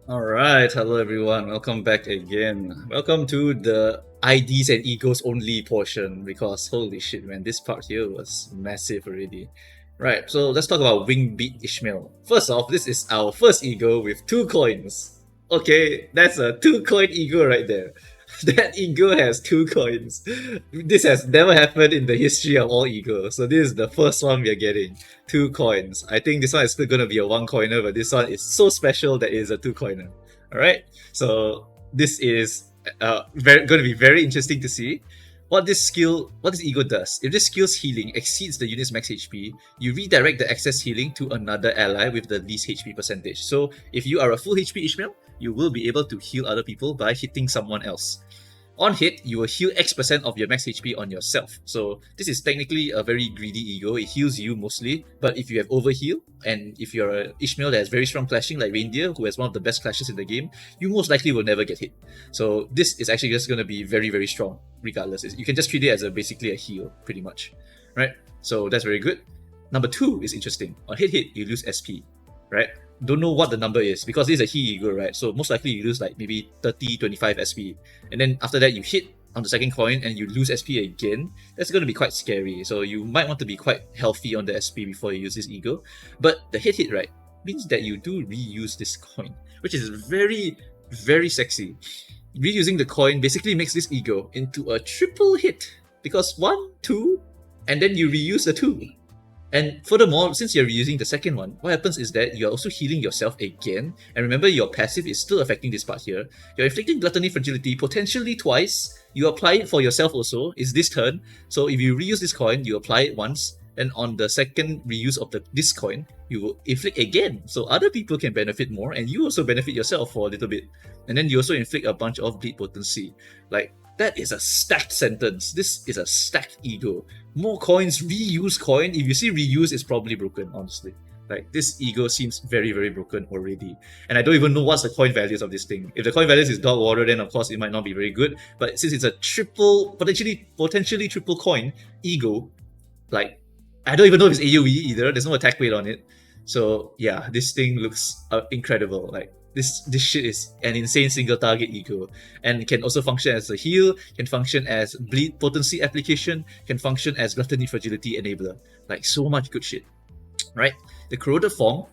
Alright, hello everyone, welcome back again. Welcome to the IDs and egos only portion because holy shit man, this part here was massive already. Right, so let's talk about Wingbeat Ishmael. First off, this is our first ego with 2 coins. Okay, that's a 2 coin ego right there. That ego has 2 coins. This has never happened in the history of all egos, so this is the first one we are getting. 2 coins. I think this one is still going to be a 1 coiner, but this one is so special that it is a 2 coiner. All right. So this is going to be very interesting to see what this ego does. If this skill's healing exceeds the unit's max HP, you redirect the excess healing to another ally with the least HP percentage. So if you are a full HP Ishmael, you will be able to heal other people by hitting someone else. On hit, you will heal X% of your max HP on yourself. So this is technically a very greedy ego. It heals you mostly, but if you have overheal, and if you're an Ishmael that has very strong clashing like Reindeer, who has one of the best clashes in the game, you most likely will never get hit. So this is actually just going to be very, very strong regardless. You can just treat it as basically a heal, pretty much. Right? So that's very good. Number 2 is interesting. On hit, you lose SP. Right? Don't know what the number is because this is a he ego, right? So most likely you lose like maybe 30, 25 SP. And then after that you hit on the second coin and you lose SP again. That's going to be quite scary. So you might want to be quite healthy on the SP before you use this ego. But the hit, right, means that you do reuse this coin, which is very, very sexy. Reusing the coin basically makes this ego into a triple hit because 1, 2, and then you reuse the 2. And furthermore, since you're reusing the second one, what happens is that you're also healing yourself again. And remember, your passive is still affecting this part here. You're inflicting gluttony fragility potentially twice. You apply it for yourself also. It's this turn. So if you reuse this coin, you apply it once. And on the second reuse of this coin, you will inflict again. So other people can benefit more, and you also benefit yourself for a little bit. And then you also inflict a bunch of bleed potency. Like, that is a stacked sentence. This is a stacked ego. More coins, reuse coin. If you see reuse, it's probably broken, honestly. Like, this ego seems very, very broken already. And I don't even know what's the coin values of this thing. If the coin values is dog water, then of course it might not be very good. But since it's a triple, potentially triple coin ego, like, I don't even know if it's AoE either. There's no attack weight on it. So yeah, this thing looks incredible. Like, this shit is an insane single target ego, and can also function as a heal, can function as bleed potency application, can function as gluttony fragility enabler. Like, so much good shit. Right? The corroded form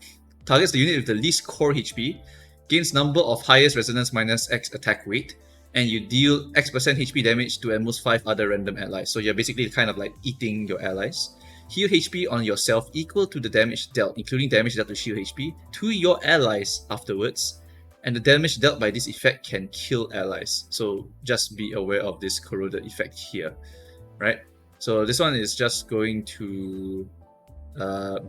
targets the unit with the least core HP, gains number of highest resonance minus X attack weight, and you deal X% HP damage to at most 5 other random allies. So you're basically kind of like eating your allies. Heal HP on yourself equal to the damage dealt, including damage dealt to shield HP, to your allies afterwards. And the damage dealt by this effect can kill allies. So just be aware of this corroded effect here, right? So this one is just going to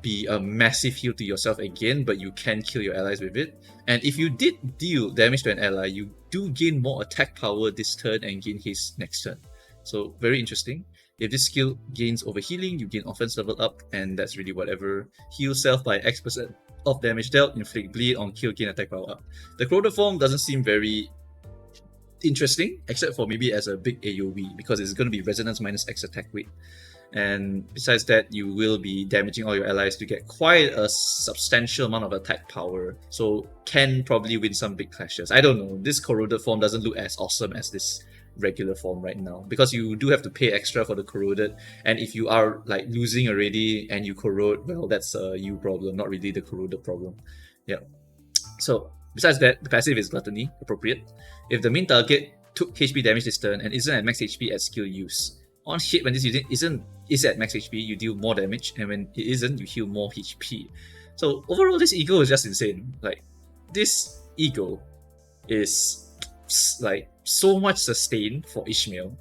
be a massive heal to yourself again, but you can kill your allies with it. And if you did deal damage to an ally, you do gain more attack power this turn and gain haste next turn. So very interesting. If this skill gains overhealing, you gain offense level up, and that's really whatever. Heal self by X% of damage dealt, inflict bleed on kill, gain attack power up. The corroded form doesn't seem very interesting, except for maybe as a big AoE, because it's going to be resonance minus X attack weight. And besides that, you will be damaging all your allies to get quite a substantial amount of attack power. So can probably win some big clashes. I don't know. This corroded form doesn't look as awesome as this regular form right now, because you do have to pay extra for the corroded, and if you are like losing already and you corrode, well, that's a you problem, not really the corroded problem. Yeah. So besides that, the passive is gluttony, appropriate. If the main target took HP damage this turn and isn't at max HP at skill use, on hit when this unit is at max HP, you deal more damage, and when it isn't, you heal more HP. So overall, this ego is just insane. Like, this ego is like so much sustain for Ishmael,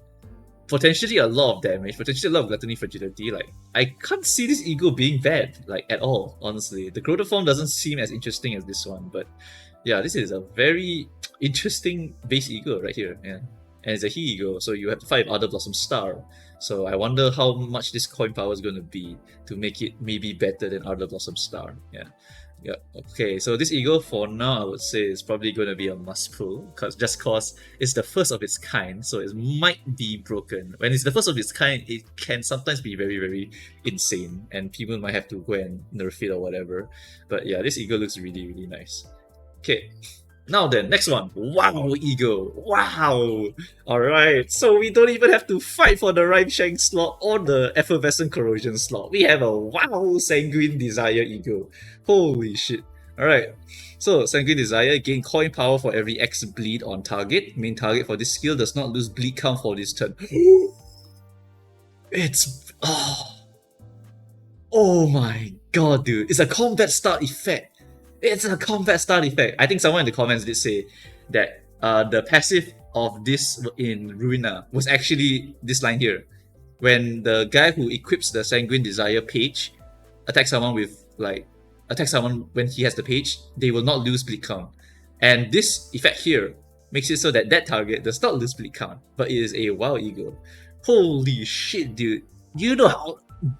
potentially a lot of damage, potentially a lot of gluttony fragility. Like, I can't see this ego being bad, like, at all, honestly. The corroded form doesn't seem as interesting as this one, but yeah, this is a very interesting base ego right here. Yeah. And it's a he ego, so you have to fight Other Blossom Star. So I wonder how much this coin power is going to be to make it maybe better than Other Blossom Star. Yeah. Yeah. Okay, so this ego for now I would say is probably going to be a must pull, cause it's the first of its kind, so it might be broken. When it's the first of its kind, it can sometimes be very, very insane, and people might have to go and nerf it or whatever. But yeah, this ego looks really, really nice. Okay, Now then, next one. Wow, Ego. Wow. Alright, so we don't even have to fight for the Rhyme Shank slot or the Effervescent Corrosion slot. We have a wow Sanguine Desire Ego. Holy shit. Alright, so Sanguine Desire, gain coin power for every X bleed on target. Main target for this skill does not lose bleed count for this turn. It's... oh my god, dude. It's a combat start effect. It's a combat start effect. I think someone in the comments did say that the passive of this in Ruina was actually this line here. When the guy who equips the Sanguine Desire page attacks someone with when he has the page, they will not lose bleed count. And this effect here makes it so that that target does not lose bleed count, but it is a wow ego. Holy shit, dude. You know how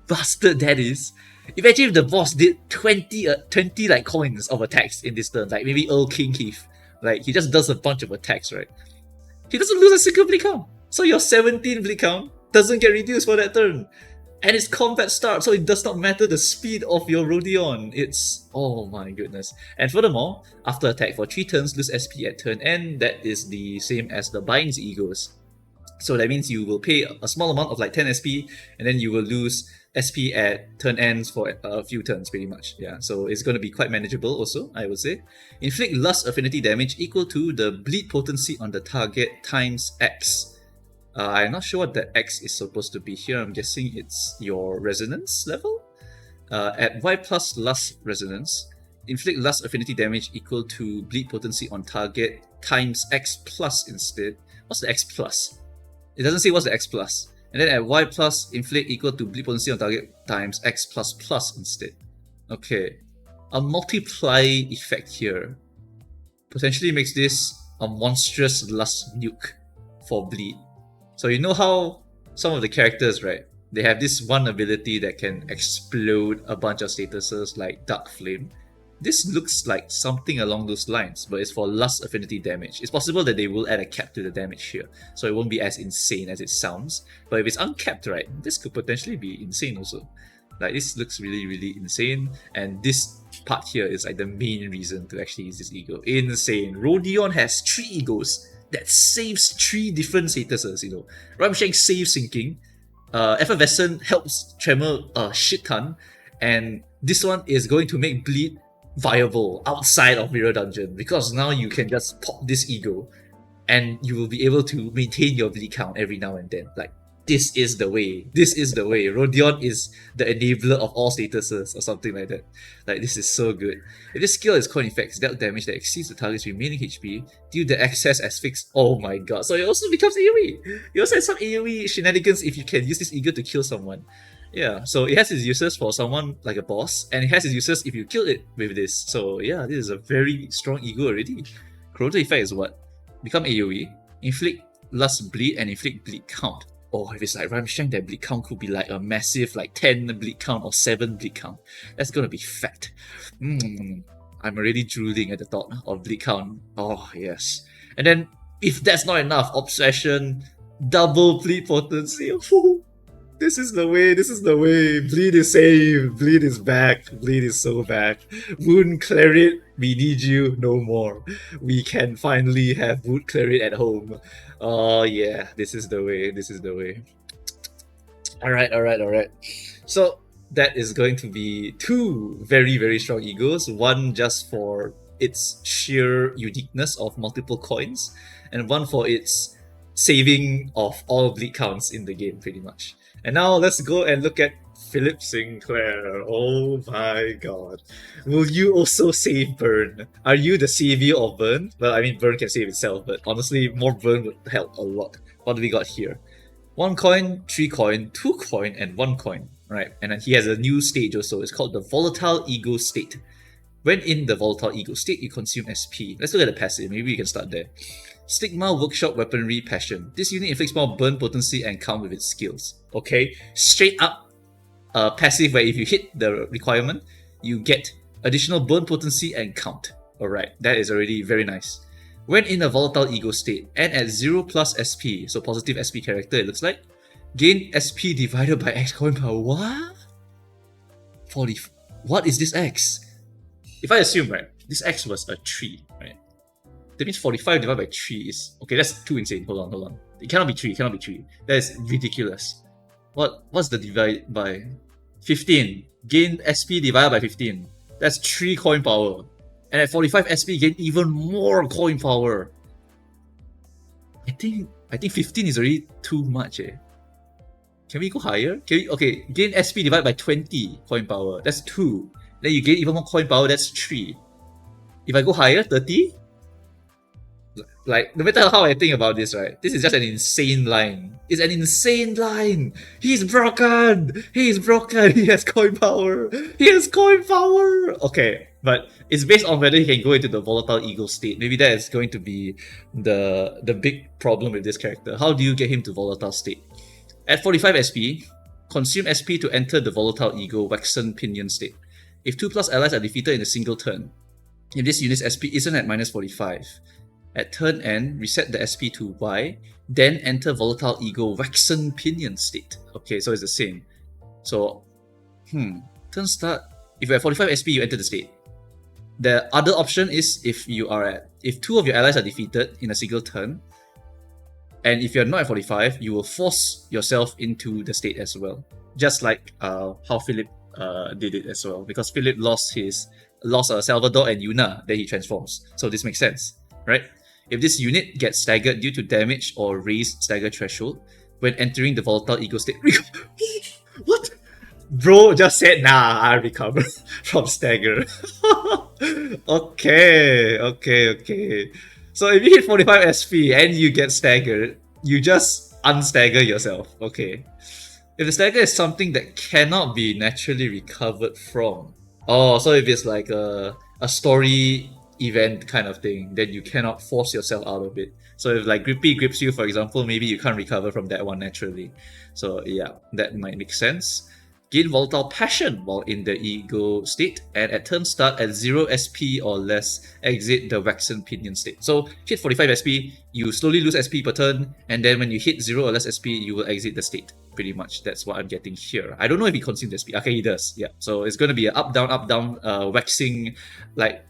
busted that is? Imagine if the boss did 20 like coins of attacks in this turn, like maybe Earl King Heath. Like he just does a bunch of attacks, right? He doesn't lose a single bleed count. So your 17 bleed count doesn't get reduced for that turn. And it's combat start, so it does not matter the speed of your Rodion. It's... oh my goodness. And furthermore, after attack for 3 turns, lose SP at turn end. That is the same as the Binds Egos. So that means you will pay a small amount of like 10 SP, and then you will lose SP at turn ends for a few turns pretty much. Yeah, so it's going to be quite manageable also, I would say. Inflict Lust affinity damage equal to the bleed potency on the target times X. I'm not sure what the X is supposed to be here. I'm guessing it's your resonance level? At Y plus Lust resonance, inflict Lust affinity damage equal to bleed potency on target times X plus instead. What's the X plus? It doesn't say what's the X plus. And then at Y plus, inflict equal to bleed potency on target times X plus plus instead. Okay. A multiply effect here potentially makes this a monstrous Lust nuke for bleed. So you know how some of the characters, right, they have this one ability that can explode a bunch of statuses like Dark Flame. This looks like something along those lines, but it's for Lust affinity damage. It's possible that they will add a cap to the damage here, so it won't be as insane as it sounds. But if it's uncapped, right, this could potentially be insane also. Like, this looks really, really insane, and this part here is like the main reason to actually use this ego. Insane. Rodion has 3 egos that saves 3 different statuses, you know. Rhyme Shank saves Sinking, Effervescent helps Tremor a shit ton, and this one is going to make Bleed viable outside of Mirror Dungeon, because now you can just pop this ego and you will be able to maintain your bleed count every now and then. Like, this is the way. This is the way. Rodion is the enabler of all statuses or something like that. Like, this is so good. If this skill is coin effects, dealt damage that exceeds the target's remaining HP, deal the excess as fixed. Oh my god. So it also becomes AoE. You also have some AoE shenanigans if you can use this ego to kill someone. Yeah, so it has its uses for someone like a boss, and it has its uses if you kill it with this. So yeah, this is a very strong ego already. Corroded effect is what? Become AoE, inflict Lust bleed, and inflict bleed count. Oh, if it's like Rhyme Shank, that bleed count could be like a massive like 10 bleed count or 7 bleed count. That's gonna be fat. I'm already drooling at the thought of bleed count. Oh yes. And then if that's not enough, Obsession, double bleed potency. This is the way, this is the way. Bleed is saved, Bleed is back, Bleed is so back. Wound Cleric, we need you no more. We can finally have Wound Cleric at home. Oh yeah, this is the way, this is the way. Alright. So that is going to be 2 very, very strong egos. One just for its sheer uniqueness of multiple coins, and one for its saving of all bleed counts in the game, pretty much. And now let's go and look at Philip Sinclair. Oh my god. Will you also save Burn? Are you the savior of Burn? Well, I mean, Burn can save itself, but honestly, more Burn would help a lot. What do we got here? 1 coin, 3 coin, 2 coin, and 1 coin. Right, and then he has a new stage also. It's called the Volatile Ego State. When in the Volatile Ego State, you consume SP. Let's look at the passive. Maybe we can start there. Stigma, Workshop, Weaponry, Passion. This unit inflicts more burn potency and count with its skills. Okay, straight up passive where if you hit the requirement, you get additional burn potency and count. Alright, that is already very nice. When in a Volatile Ego State and at 0 plus SP, so positive SP character it looks like, gain SP divided by X coin power. What? 40. What is this X? If I assume, right, this X was a 3, right? That means 45 divided by 3 is... Okay, that's too insane. Hold on. It cannot be 3, That is ridiculous. What's the divide by? 15. Gain SP divided by 15. That's 3 coin power. And at 45 SP, gain even more coin power. I think 15 is already too much, eh? Can we go higher? Okay, gain SP divided by 20 coin power. That's 2. Then you gain even more coin power, that's 3. If I go higher, 30? Like, no matter how I think about this, right? This is just an insane line. It's an insane line! He's broken! He has coin power! Okay, but it's based on whether he can go into the volatile ego state. Maybe that is going to be the big problem with this character. How do you get him to volatile state? At 45 SP, consume SP to enter the volatile ego waxen pinion state. If 2+ allies are defeated in a single turn, if this unit's SP isn't at minus 45, at turn end, reset the SP to Y, then enter volatile ego waxen pinion state. Okay, so it's the same. So, turn start. If you're at 45 SP, you enter the state. The other option is if 2 of your allies are defeated in a single turn, and if you're not at 45, you will force yourself into the state as well. Just like how Philip did it as well. Because Philip lost Salvador and Yuna, then he transforms. So this makes sense, right? If this unit gets staggered due to damage or raised stagger threshold, when entering the volatile ego state... What? Bro just said, nah, I recover from stagger. Okay. So if you hit 45 SP and you get staggered, you just unstagger yourself. Okay. If the stagger is something that cannot be naturally recovered from. Oh, so if it's like a story event kind of thing, then you cannot force yourself out of it. So if like Grippy grips you, for example, maybe you can't recover from that one naturally. So yeah, that might make sense. Gain volatile passion while in the ego state, and at turn start at 0 SP or less, exit the waxen pinion state. So hit 45 SP, you slowly lose SP per turn, and then when you hit 0 or less SP, you will exit the state. Pretty much, that's what I'm getting here. I don't know if he consumes SP. Okay, he does. Yeah. So it's going to be an up down waxing, like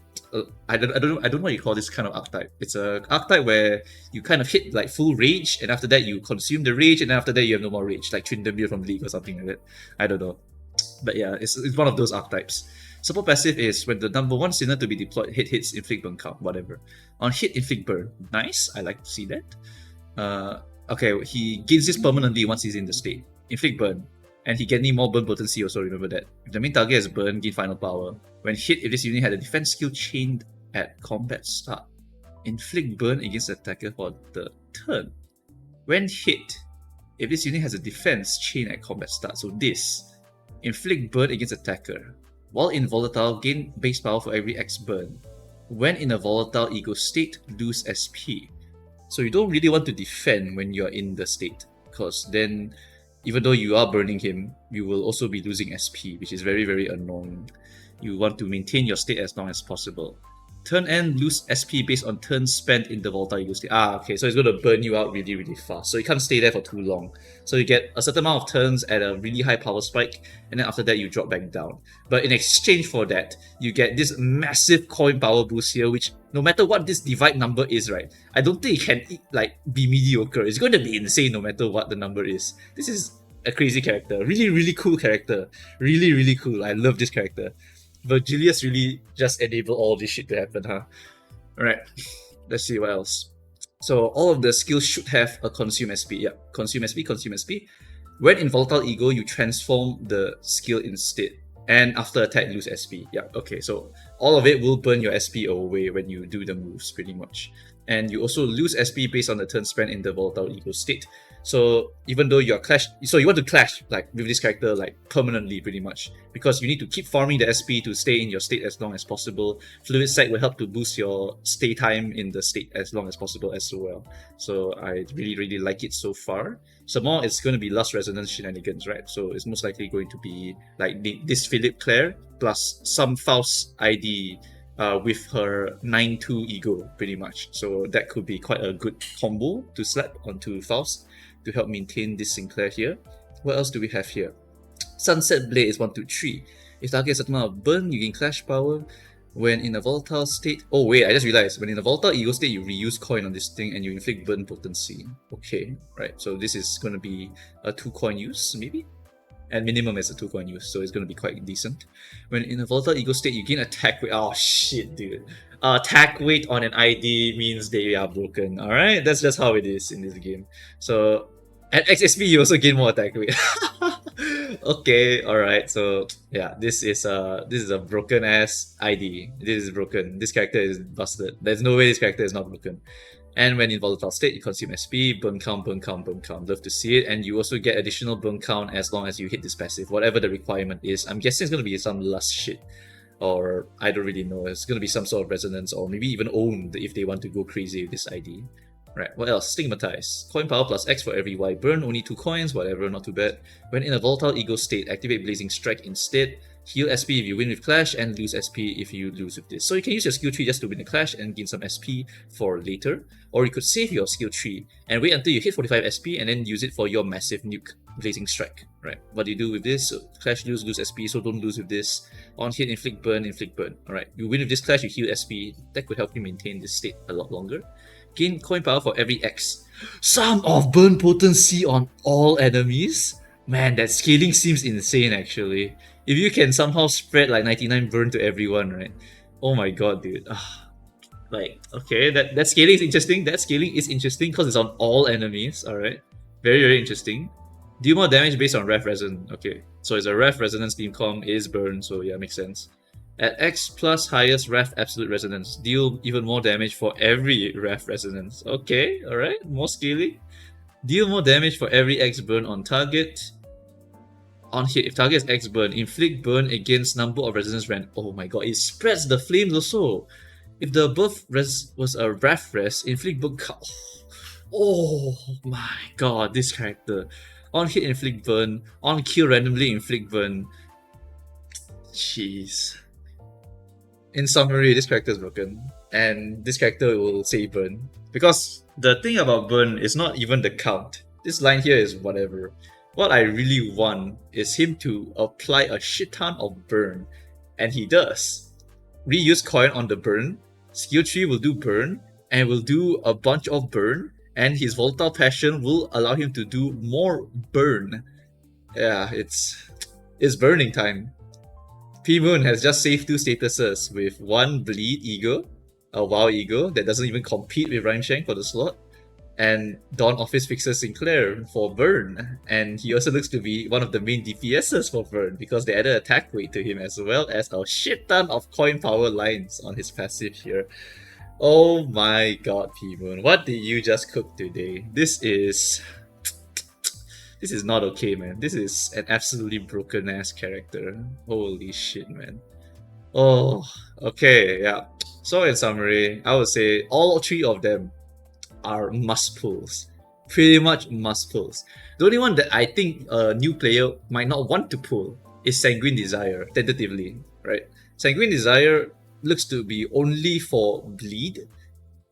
I don't know what you call this kind of archetype. It's a archetype where you kind of hit like full rage, and after that you consume the rage, and after that you have no more rage, like Tryndamere from League or something like that. I don't know, but yeah, it's one of those archetypes. Support passive is when the number 1 sinner to be deployed hits inflict burn count, whatever. On hit inflict burn, nice. I like to see that. Okay, he gains this permanently once he's in the state. Inflict burn. And he gets more burn potency also, remember that. If the main target has burn, gain final power. When hit, if this unit had a defense skill chained at combat start, inflict burn against the attacker for the turn. When hit, if this unit has a defense chain at combat start, so this, inflict burn against attacker. While in volatile, gain base power for every X burn. When in a volatile ego state, lose SP. So you don't really want to defend when you're in the state, because then even though you are burning him, you will also be losing SP, which is very, very annoying. You want to maintain your state as long as possible. Turn end, lose SP based on turns spent in the volatile ego state. Okay, so it's going to burn you out really, really fast. So you can't stay there for too long. So you get a certain amount of turns at a really high power spike, and then after that you drop back down. But in exchange for that, you get this massive coin power boost here, which no matter what this divide number is, right, I don't think it can be mediocre. It's going to be insane no matter what the number is. This is a crazy character. Really, really cool character. Really, really cool. I love this character. Virgilius really just enabled all this shit to happen, huh? Alright, let's see what else. So all of the skills should have a consume SP. Yeah, consume SP. When in volatile ego, you transform the skill instead. And after attack, lose SP. Yeah, okay, so all of it will burn your SP away when you do the moves, pretty much. And you also lose SP based on the turn spent in the volatile ego state. So even though you're you want to clash with this character permanently, pretty much, because you need to keep farming the SP to stay in your state as long as possible. Fluid Sac will help to boost your stay time in the state as long as possible as well. So I really, really like it so far. Some more, it's going to be Lust Resonance shenanigans, right? So it's most likely going to be this Philip Claire plus some Faust ID with her 9-2 ego, pretty much. So that could be quite a good combo to slap onto Faust to help maintain this Sinclair here. What else do we have here? Sunset Blade is 1, 2, 3. If target has a certain amount of burn, you gain clash power. When in a volatile state... Oh wait, I just realized. When in a volatile ego state, you reuse coin on this thing and you inflict burn potency. Okay, right. So this is going to be a 2 coin use, maybe? And minimum is a 2 coin use, so it's going to be quite decent. When in a volatile ego state, you gain attack weight. Oh shit, dude. Attack weight on an ID means they are broken. Alright, that's just how it is in this game. So at XSP, you also gain more attack weight. Okay, alright. So yeah, this is a broken ass ID. This is broken. This character is busted. There's no way this character is not broken. And when in volatile state, you consume SP, burn count, burn count, burn count. Love to see it. And you also get additional burn count as long as you hit this passive, whatever the requirement is. I'm guessing it's going to be some lust shit. Or I don't really know. It's going to be some sort of resonance, or maybe even owned if they want to go crazy with this ID. Right, what else? Stigmatize. Coin power plus X for every Y burn, only 2 coins, whatever, not too bad. When in a volatile ego state, activate Blazing Strike instead. Heal SP if you win with Clash, and lose SP if you lose with this. So you can use your skill tree just to win a Clash and gain some SP for later. Or you could save your skill tree and wait until you hit 45 SP and then use it for your massive nuke, Blazing Strike. Right, what do you do with this? So Clash lose SP, so don't lose with this. On hit, inflict burn, inflict burn. Alright, you win with this Clash, you heal SP. That could help you maintain this state a lot longer. Gain coin power for every X. Sum of burn potency on all enemies? Man, that scaling seems insane actually. If you can somehow spread like 99 burn to everyone, right? Oh my god, dude. Like, okay, that scaling is interesting. That scaling is interesting because it's on all enemies, alright? Very, very interesting. Deal more damage based on ref resonance. Okay, so it's a ref resonance team com is burn, so yeah, makes sense. At X plus highest ref absolute resonance, deal even more damage for every ref resonance. Okay, alright, more scaling. Deal more damage for every X burn on target. On hit, if target is X burn, inflict burn against number of resonance rand. Oh my god, it spreads the flames also. If the above res was a ref res, inflict burn. Oh my god, this character. On hit, inflict burn. On kill, randomly inflict burn. Jeez. In summary, this character is broken, and this character will say burn. Because the thing about burn is not even the count. This line here is whatever. What I really want is him to apply a shit ton of burn, and he does. Reuse coin on the burn, skill tree will do burn, and will do a bunch of burn, and his volatile passion will allow him to do more burn. Yeah, it's burning time. P-Moon has just saved 2 statuses with 1 bleed ego, a WoW ego that doesn't even compete with Rhymeshank for the slot, and Dawn Office fixes Sinclair for burn, and he also looks to be one of the main DPSs for burn because they added attack weight to him as well as a shit ton of coin power lines on his passive here. Oh my god, P-Moon, what did you just cook today? This is not okay, man. This is an absolutely broken ass character. Holy shit, man. Oh, okay, yeah. So in summary, I would say all 3 of them are must pulls. Pretty much must pulls. The only one that I think a new player might not want to pull is Sanguine Desire, tentatively, right? Sanguine Desire looks to be only for bleed.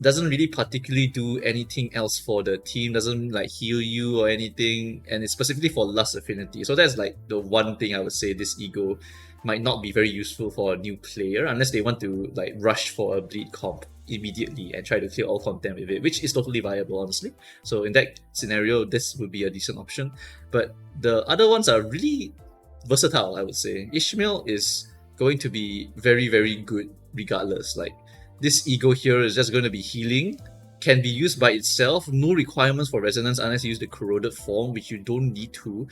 Doesn't really particularly do anything else for the team, doesn't like heal you or anything, and it's specifically for Lust Affinity. So that's like the one thing I would say this ego might not be very useful for a new player unless they want to like rush for a bleed comp immediately and try to clear all content with it, which is totally viable, honestly. So in that scenario, this would be a decent option. But the other ones are really versatile, I would say. Ishmael is going to be very, very good regardless. Like, this ego here is just going to be healing, can be used by itself, no requirements for resonance unless you use the corroded form, which you don't need to.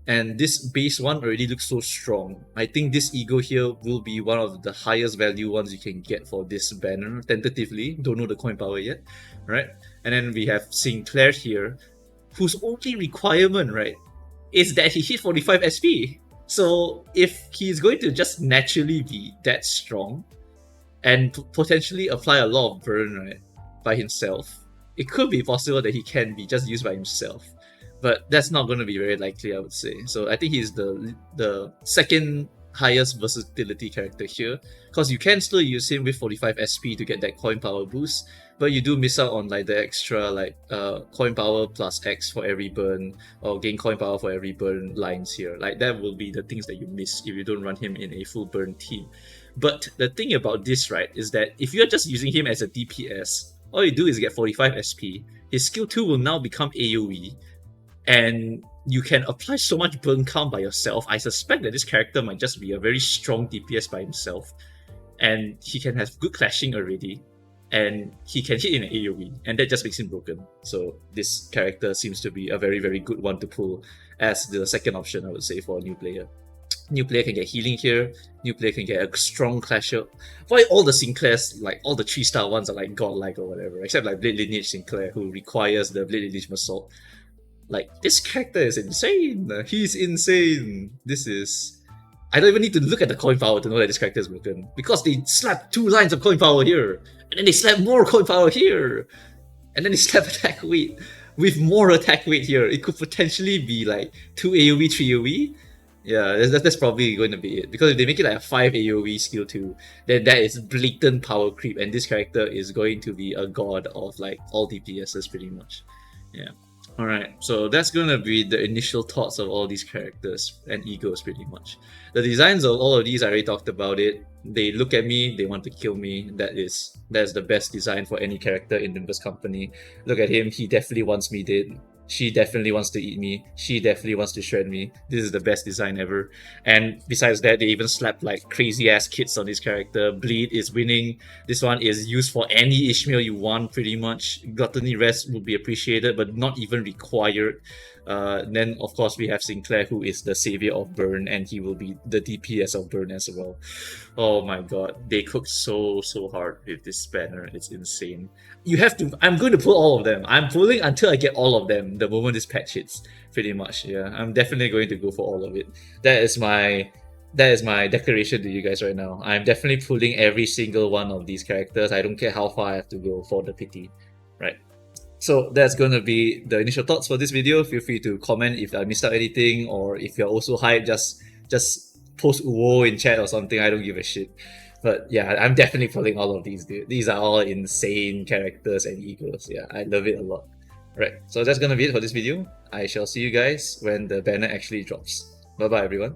And this base one already looks so strong. I think this ego here will be one of the highest value ones you can get for this banner, tentatively. Don't know the coin power yet, right? And then we have Sinclair here, whose only requirement, right, is that he hit 45 SP. So if he's going to just naturally be that strong, and potentially apply a lot of burn, right, by himself, it could be possible that he can be just used by himself. But that's not going to be very likely, I would say. So I think he's the second highest versatility character here, because you can still use him with 45 SP to get that coin power boost, but you do miss out on like the extra like coin power plus X for every burn, or gain coin power for every burn lines here. Like, that will be the things that you miss if you don't run him in a full burn team. But the thing about this, right, is that if you're just using him as a DPS, all you do is get 45 SP. His skill 2 will now become AoE, and you can apply so much burn count by yourself. I suspect that this character might just be a very strong DPS by himself, and he can have good clashing already, and he can hit in an AoE, and that just makes him broken. So this character seems to be a very, very good one to pull as the second option, I would say, for a new player. New player can get healing here. New player can get a strong clasher. Why all the Sinclairs, like all the 3-star ones, are like godlike or whatever, except like Blade Lineage Sinclair, who requires the Blade Lineage Assault. Like, this character is insane. He's insane. This is... I don't even need to look at the coin power to know that this character is broken, because they slap 2 lines of coin power here, and then they slap more coin power here, and then they slap attack weight with more attack weight here. It could potentially be like 2 AoE, 3 AoE. Yeah, that's probably going to be it. Because if they make it like a 5 AoE skill 2, then that is blatant power creep, and this character is going to be a god of like all DPSs pretty much. Yeah. Alright, so that's going to be the initial thoughts of all these characters and egos pretty much. The designs of all of these, I already talked about it. They look at me, they want to kill me. That's the best design for any character in Limbus company. Look at him, he definitely wants me dead. She definitely wants to eat me. She definitely wants to shred me. This is the best design ever. And besides that, they even slap like crazy ass kits on this character. Bleed is winning. This one is used for any Ishmael you want pretty much. Gluttony Rest would be appreciated, but not even required. Then of course we have Sinclair, who is the savior of burn, and he will be the DPS of burn as well. Oh my god, they cooked so hard with this banner. It's insane. You have to... I'm going to pull all of them. I'm pulling until I get all of them the moment this patch hits, pretty much. Yeah, I'm definitely going to go for all of it. That is my declaration to you guys right now. I'm definitely pulling every single one of these characters. I don't care how far I have to go for the pity, right? So that's going to be the initial thoughts for this video. Feel free to comment if I missed out anything, or if you're also hyped, just post UO in chat or something. I don't give a shit. But yeah, I'm definitely pulling all of these, dude. These are all insane characters and egos. Yeah, I love it a lot. Right, so that's going to be it for this video. I shall see you guys when the banner actually drops. Bye bye everyone.